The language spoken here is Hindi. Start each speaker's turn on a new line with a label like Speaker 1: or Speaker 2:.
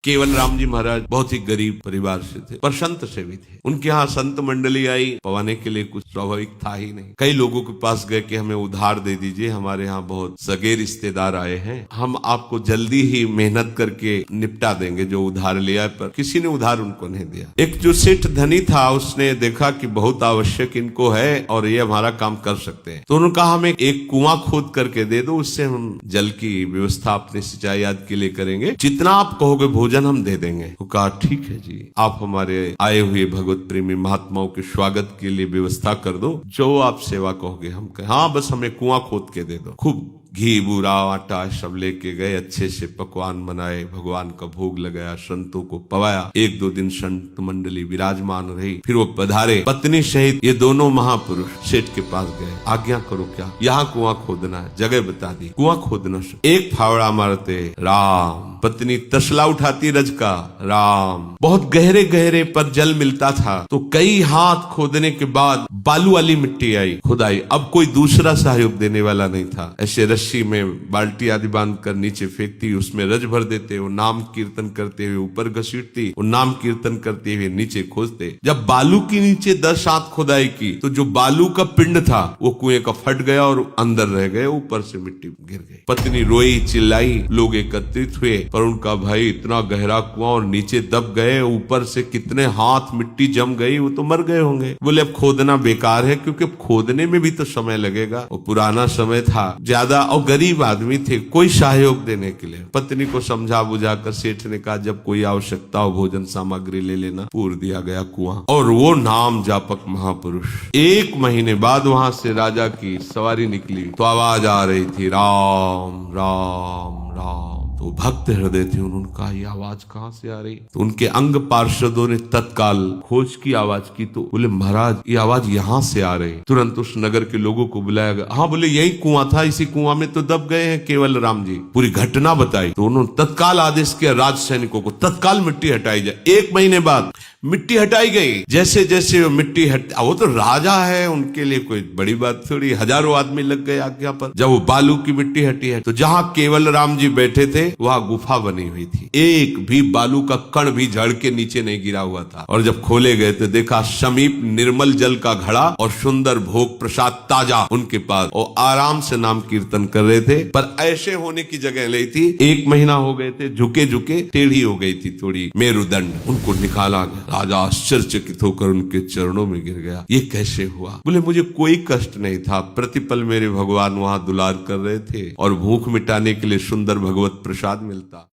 Speaker 1: केवल राम जी महाराज बहुत ही गरीब परिवार से थे, पर संत से भी थे। उनके यहाँ संत मंडली आई, पवाने के लिए कुछ स्वाभाविक था ही नहीं। कई लोगों के पास गए कि हमें उधार दे दीजिए, हमारे यहाँ बहुत सगे रिश्तेदार आए हैं, हम आपको जल्दी ही मेहनत करके निपटा देंगे जो उधार लिया। पर किसी ने उधार उनको नहीं दिया। एक जो सेठ धनी था, उसने देखा कि बहुत आवश्यक इनको है और ये हमारा काम कर सकते हैं, तो उन्होंने कहा हमें एक कुआं खोद करके दे दो, उससे हम जल की व्यवस्था अपने सिंचाई आदि के लिए करेंगे, जितना आप कहोगे भोजन हम दे देंगे। वो कहा ठीक है जी, आप हमारे आए हुए भगवत प्रेमी महात्माओं के स्वागत के लिए व्यवस्था कर दो, जो आप सेवा कहोगे हम कहें। हाँ, बस हमें कुआं खोद के दे दो। खूब घी बूरा आटा सब लेके गए, अच्छे से पकवान बनाए, भगवान का भोग लगाया, संतों को पवाया। एक दो दिन संत मंडली विराजमान रही, फिर वो पधारे, पत्नी सहित ये दोनों महापुरुष सेठ के पास गए। आज्ञा करो, क्या यहाँ कुआं खोदना है? जगह बता दी। कुआं खोदना, एक फावड़ा मारते राम, पत्नी तसला उठाती रज का राम। बहुत गहरे गहरे पर जल मिलता था, तो कई हाथ खोदने के बाद बालू वाली मिट्टी आई, खुदाई। अब कोई दूसरा सहयोग देने वाला नहीं था। ऐसे रस्सी में बाल्टी आदि बांध कर नीचे फेंकती, उसमें रज भर देते, वो नाम कीर्तन करते हुए ऊपर घसीटती, वो नाम कीर्तन करते हुए नीचे खोदते। जब बालू के नीचे 10 हाथ खुदाई की, तो जो बालू का पिंड था वो कुएं का फट गया और अंदर रह गए, ऊपर से मिट्टी गिर गई। पत्नी रोई, चिल्लाई, लोग एकत्रित हुए, पर उनका भाई इतना गहरा कुआं और नीचे दब गए, ऊपर से कितने हाथ मिट्टी जम गई, वो तो मर गए होंगे। बोले अब खोदना बेकार है, क्योंकि खोदने में भी तो समय लगेगा। वो पुराना समय था ज्यादा, और गरीब आदमी थे, कोई सहयोग देने के लिए। पत्नी को समझा बुझाकर सेठ ने कहा जब कोई आवश्यकता हो भोजन सामग्री ले लेना। पूर दिया गया कुआं, और वो नाम जापक महापुरुष। 1 महीने बाद वहां से राजा की सवारी निकली, तो आवाज आ रही थी राम राम राम। तो भक्त हृदय थे, उन्होंने कहा ये आवाज कहाँ से आ रही? तो उनके अंग पार्षदों ने तत्काल खोज की आवाज की, तो बोले महाराज ये आवाज यहाँ से आ रही। तुरंत उस नगर के लोगों को बुलाया गया। हाँ, बोले यही कुआं था, इसी कुआं में तो दब गए हैं केवल राम जी। पूरी घटना बताई, तो उन्होंने तत्काल आदेश किया राज सैनिकों को तत्काल मिट्टी हटाई जाए। 1 महीने बाद मिट्टी हटाई गई। जैसे जैसे वो मिट्टी वो तो राजा है, उनके लिए कोई बड़ी बात थोड़ी, हजारों आदमी लग गए आज्ञा पर। जब वो बालू की मिट्टी हटी है, तो जहां केवल राम जी बैठे थे वहां गुफा बनी हुई थी, एक भी बालू का कण भी झड़ के नीचे नहीं गिरा हुआ था। और जब खोले गए तो देखा समीप निर्मल जल का घड़ा और सुंदर भोग प्रसाद ताजा उनके पास, और आराम से नाम कीर्तन कर रहे थे। पर ऐसे होने की जगह नहीं थी। 1 महीना हो गए थे, झुके झुके टेढ़ी हो गई थी थोड़ी मेरुदंड। उनको निकाला गया। राजा आश्चर्यचकित होकर उनके चरणों में गिर गया। ये कैसे हुआ? बोले मुझे कोई कष्ट नहीं था, प्रतिपल मेरे भगवान वहां दुलार कर रहे थे, और भूख मिटाने के लिए सुंदर भगवत प्रसाद मिलता।